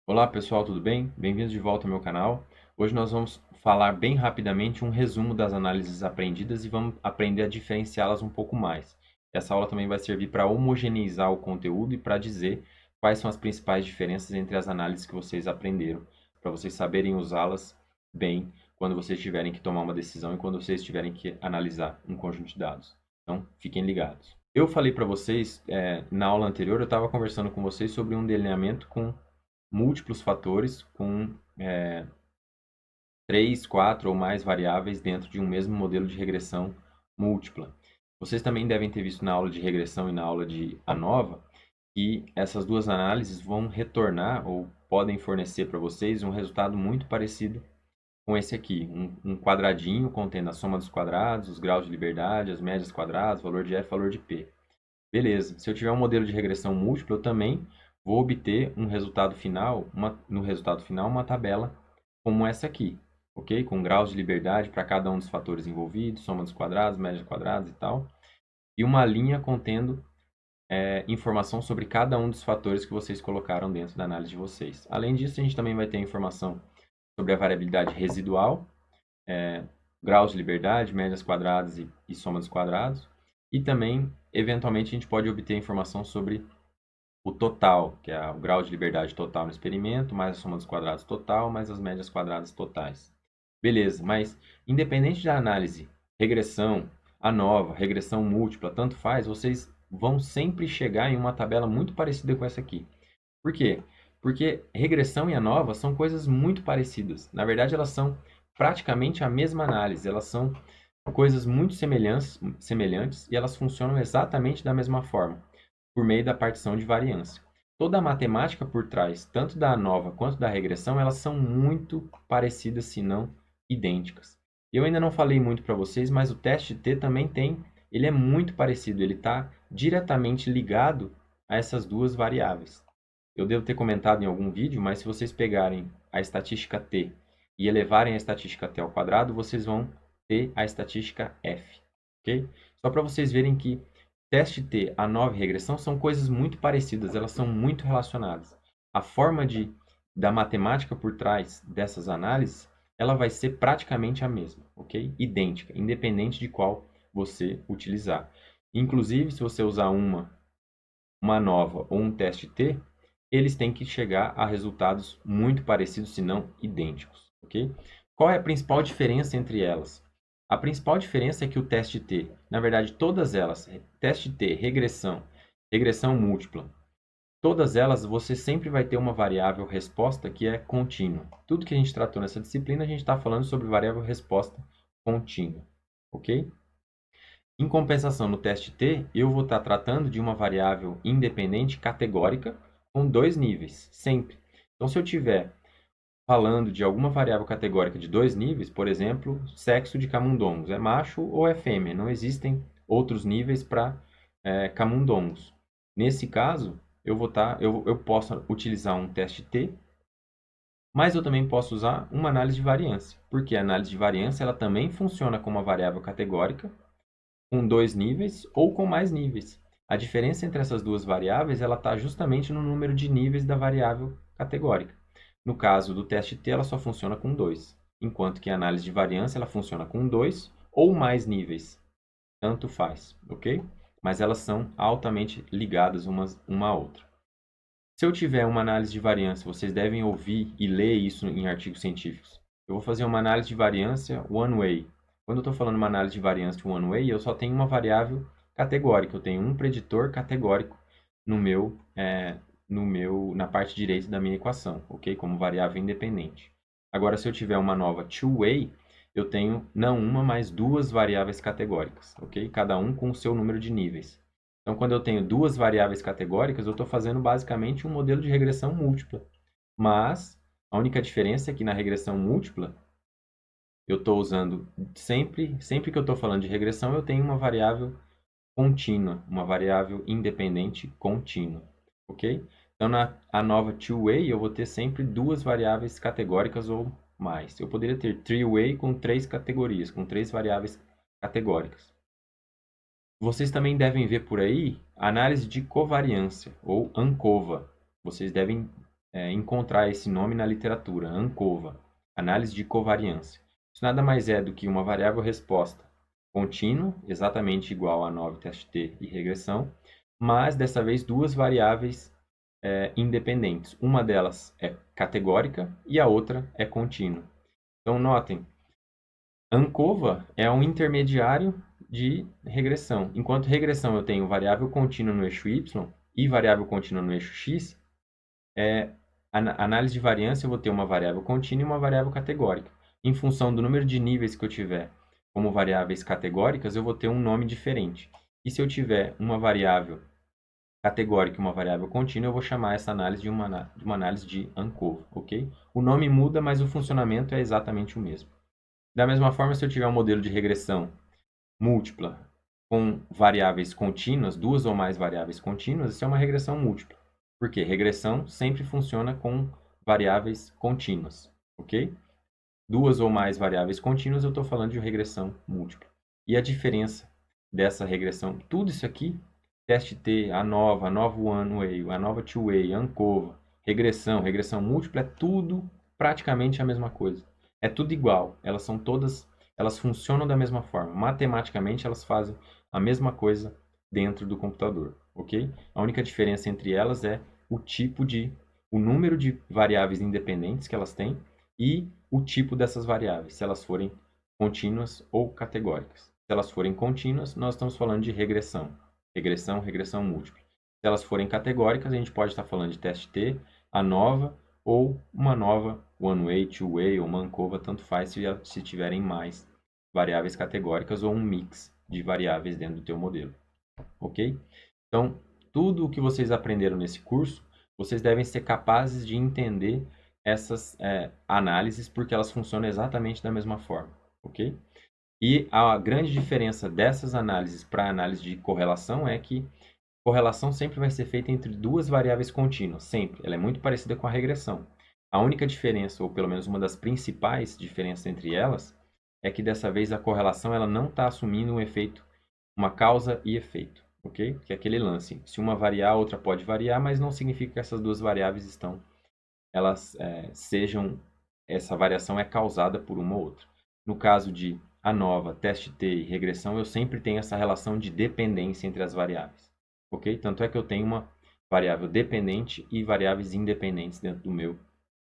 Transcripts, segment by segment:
Olá pessoal, tudo bem? Bem-vindos de volta ao meu canal. Hoje nós vamos falar bem rapidamente um resumo das análises aprendidas e vamos aprender a diferenciá-las um pouco mais. Essa aula também vai servir para homogeneizar o conteúdo e para dizer quais são as principais diferenças entre as análises que vocês aprenderam, para vocês saberem usá-las bem quando vocês tiverem que tomar uma decisão e quando vocês tiverem que analisar um conjunto de dados. Então, fiquem ligados. Eu falei para vocês, na aula anterior, eu estava conversando com vocês sobre um delineamento com múltiplos fatores com 3, 4 ou mais variáveis dentro de um mesmo modelo de regressão múltipla. Vocês também devem ter visto na aula de regressão e na aula de ANOVA que essas duas análises vão retornar ou podem fornecer para vocês um resultado muito parecido com esse aqui, um quadradinho contendo a soma dos quadrados, os graus de liberdade, as médias quadradas, valor de f, valor de p. Beleza. Se eu tiver um modelo de regressão múltipla, eu também vou obter um resultado final, no resultado final, uma tabela como essa aqui, ok? Com graus de liberdade para cada um dos fatores envolvidos, soma dos quadrados, média quadrados e tal. E uma linha contendo informação sobre cada um dos fatores que vocês colocaram dentro da análise de vocês. Além disso, a gente também vai ter informação sobre a variabilidade residual, graus de liberdade, médias quadradas e soma dos quadrados. E também, eventualmente, a gente pode obter informação sobre o total, que é o grau de liberdade total no experimento, mais a soma dos quadrados total, mais as médias quadradas totais. Beleza, mas independente da análise, regressão, ANOVA, regressão múltipla, tanto faz, vocês vão sempre chegar em uma tabela muito parecida com essa aqui. Por quê? Porque regressão e ANOVA são coisas muito parecidas. Na verdade, elas são praticamente a mesma análise, elas são coisas muito semelhantes e elas funcionam exatamente da mesma forma, por meio da partição de variância. Toda a matemática por trás, tanto da ANOVA quanto da regressão, elas são muito parecidas, se não idênticas. Eu ainda não falei muito para vocês, mas o teste T também ele é muito parecido, ele está diretamente ligado a essas duas variáveis. Eu devo ter comentado em algum vídeo, mas se vocês pegarem a estatística T e elevarem a estatística T ao quadrado, vocês vão ter a estatística F, ok? Só para vocês verem que teste T, ANOVA e regressão são coisas muito parecidas, elas são muito relacionadas. A forma da matemática por trás dessas análises, ela vai ser praticamente a mesma, ok? Idêntica, independente de qual você utilizar. Inclusive, se você usar uma ANOVA ou um teste T, eles têm que chegar a resultados muito parecidos, se não idênticos, ok? Qual é a principal diferença entre elas? A principal diferença é que o teste T, na verdade, todas elas, teste T, regressão, regressão múltipla, todas elas você sempre vai ter uma variável resposta que é contínua. Tudo que a gente tratou nessa disciplina, a gente está falando sobre variável resposta contínua, ok? Em compensação, no teste T, eu vou estar tratando de uma variável independente categórica com dois níveis, sempre. Então, se eu tiver falando de alguma variável categórica de dois níveis, por exemplo, sexo de camundongos, é macho ou é fêmea, não existem outros níveis para camundongos. Nesse caso, eu posso utilizar um teste T, mas eu também posso usar uma análise de variância, porque a análise de variância ela também funciona como uma variável categórica com dois níveis ou com mais níveis. A diferença entre essas duas variáveis ela está justamente no número de níveis da variável categórica. No caso do teste T, ela só funciona com dois, enquanto que a análise de variância ela funciona com dois ou mais níveis. Tanto faz, ok? Mas elas são altamente ligadas uma à outra. Se eu tiver uma análise de variância, vocês devem ouvir e ler isso em artigos científicos. Eu vou fazer uma análise de variância one way. Quando eu estou falando uma análise de variância one way, eu só tenho uma variável categórica. Eu tenho um preditor categórico no meu, na parte direita da minha equação, ok? Como variável independente. Agora, se eu tiver uma nova two-way, eu tenho não uma, mas duas variáveis categóricas, ok? Cada um com o seu número de níveis. Então, quando eu tenho duas variáveis categóricas, eu estou fazendo basicamente um modelo de regressão múltipla. Mas a única diferença é que na regressão múltipla, eu estou usando sempre que eu estou falando de regressão, eu tenho uma variável contínua, uma variável independente contínua, ok? Então, na a nova two-way, eu vou ter sempre duas variáveis categóricas ou mais. Eu poderia ter three-way com três categorias, com três variáveis categóricas. Vocês também devem ver por aí análise de covariância, ou ANCOVA. Vocês devem encontrar esse nome na literatura, ANCOVA, análise de covariância. Isso nada mais é do que uma variável resposta contínua, exatamente igual a 9 teste T e regressão, mas dessa vez duas variáveis independentes. Uma delas é categórica e a outra é contínua. Então, notem, ANCOVA é um intermediário de regressão. Enquanto regressão eu tenho variável contínua no eixo Y e variável contínua no eixo X, análise de variância eu vou ter uma variável contínua e uma variável categórica. Em função do número de níveis que eu tiver como variáveis categóricas, eu vou ter um nome diferente. E se eu tiver uma variável categórica e uma variável contínua, eu vou chamar essa análise de uma análise de ANCOVA, ok? O nome muda, mas o funcionamento é exatamente o mesmo. Da mesma forma, se eu tiver um modelo de regressão múltipla com variáveis contínuas, duas ou mais variáveis contínuas, isso é uma regressão múltipla. Por quê? Regressão sempre funciona com variáveis contínuas, ok? Duas ou mais variáveis contínuas, eu estou falando de regressão múltipla. E a diferença dessa regressão, tudo isso aqui, teste T, ANOVA, ANOVA One Way, ANOVA Two Way, ANCOVA, regressão múltipla, é tudo praticamente a mesma coisa. É tudo igual, elas são todas, elas funcionam da mesma forma. Matematicamente, elas fazem a mesma coisa dentro do computador, ok? A única diferença entre elas é o número de variáveis independentes que elas têm e o tipo dessas variáveis, se elas forem contínuas ou categóricas. Se elas forem contínuas, nós estamos falando de regressão. Regressão múltipla. Se elas forem categóricas, a gente pode estar falando de teste T, ANOVA ou uma nova One Way, Two Way ou uma ANCOVA, tanto faz se tiverem mais variáveis categóricas ou um mix de variáveis dentro do teu modelo. Ok? Então, tudo o que vocês aprenderam nesse curso, vocês devem ser capazes de entender essas análises, porque elas funcionam exatamente da mesma forma, ok? E a grande diferença dessas análises para a análise de correlação é que correlação sempre vai ser feita entre duas variáveis contínuas, sempre. Ela é muito parecida com a regressão. A única diferença, ou pelo menos uma das principais diferenças entre elas, é que dessa vez a correlação ela não está assumindo um efeito, uma causa e efeito, ok? Que é aquele lance. Se uma variar, a outra pode variar, mas não significa que essas duas variáveis essa variação é causada por uma ou outra. No caso de ANOVA, teste T e regressão, eu sempre tenho essa relação de dependência entre as variáveis, ok? Tanto é que eu tenho uma variável dependente e variáveis independentes dentro do meu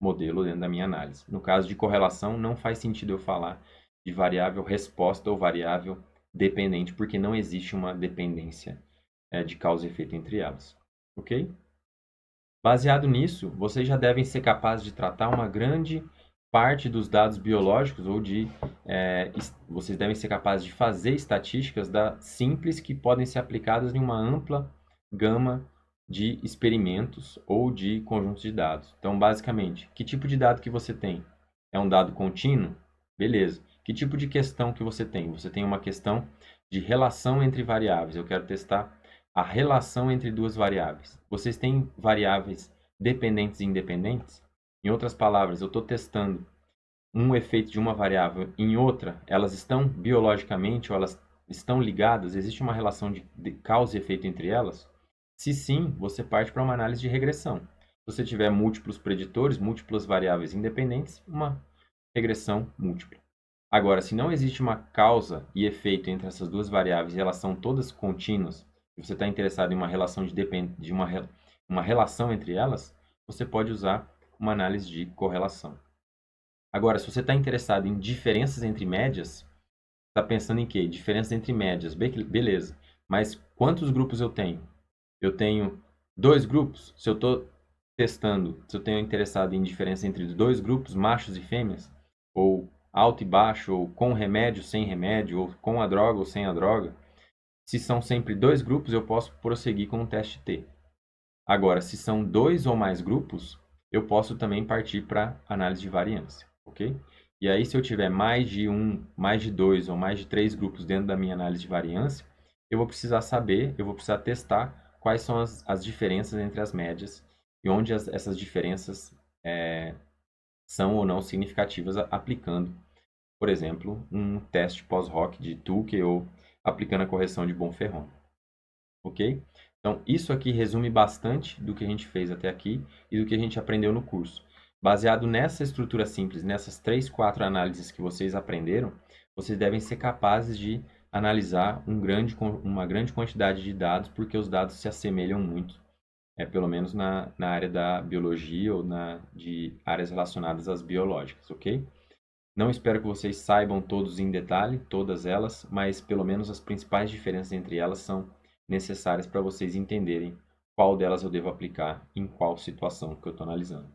modelo, dentro da minha análise. No caso de correlação, não faz sentido eu falar de variável resposta ou variável dependente, porque não existe uma dependência de causa e efeito entre elas, ok? Baseado nisso, vocês já devem ser capazes de tratar uma grande parte dos dados biológicos vocês devem ser capazes de fazer estatísticas simples que podem ser aplicadas em uma ampla gama de experimentos ou de conjuntos de dados. Então, basicamente, que tipo de dado que você tem? É um dado contínuo? Beleza. Que tipo de questão que você tem? Você tem uma questão de relação entre variáveis. Eu quero testar a relação entre duas variáveis. Vocês têm variáveis dependentes e independentes? Em outras palavras, eu estou testando um efeito de uma variável em outra, elas estão biologicamente ou elas estão ligadas? Existe uma relação de causa e efeito entre elas? Se sim, você parte para uma análise de regressão. Se você tiver múltiplos preditores, múltiplas variáveis independentes, uma regressão múltipla. Agora, se não existe uma causa e efeito entre essas duas variáveis e elas são todas contínuas, e você está interessado em uma relação de uma relação entre elas, você pode usar uma análise de correlação. Agora, se você está interessado em diferenças entre médias, está pensando em quê? Diferenças entre médias, beleza. Mas quantos grupos eu tenho? Eu tenho dois grupos? Se eu estou testando, se eu tenho interessado em diferença entre dois grupos, machos e fêmeas, ou alto e baixo, ou com remédio, sem remédio, ou com a droga ou sem a droga, se são sempre dois grupos, eu posso prosseguir com o teste T. Agora, se são dois ou mais grupos, eu posso também partir para análise de variância, ok? E aí, se eu tiver mais de um, mais de dois ou mais de três grupos dentro da minha análise de variância, eu vou precisar saber, eu vou precisar testar quais são as diferenças entre as médias e onde essas diferenças são ou não significativas aplicando, por exemplo, um teste pós-hoc de Tukey ou aplicando a correção de Bonferroni, ok? Então, isso aqui resume bastante do que a gente fez até aqui e do que a gente aprendeu no curso. Baseado nessa estrutura simples, nessas 3, 4 análises que vocês aprenderam, vocês devem ser capazes de analisar uma grande quantidade de dados, porque os dados se assemelham muito, pelo menos na área da biologia ou de áreas relacionadas às biológicas, ok? Não espero que vocês saibam todos em detalhe, todas elas, mas pelo menos as principais diferenças entre elas são necessárias para vocês entenderem qual delas eu devo aplicar em qual situação que eu estou analisando,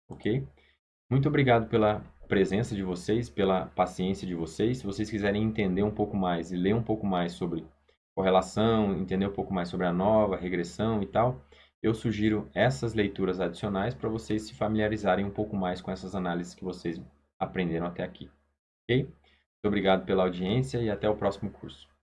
ok? Muito obrigado pela presença de vocês, pela paciência de vocês. Se vocês quiserem entender um pouco mais e ler um pouco mais sobre correlação, entender um pouco mais sobre a nova, regressão e tal, eu sugiro essas leituras adicionais para vocês se familiarizarem um pouco mais com essas análises que vocês aprenderam até aqui, ok? Muito obrigado pela audiência e até o próximo curso.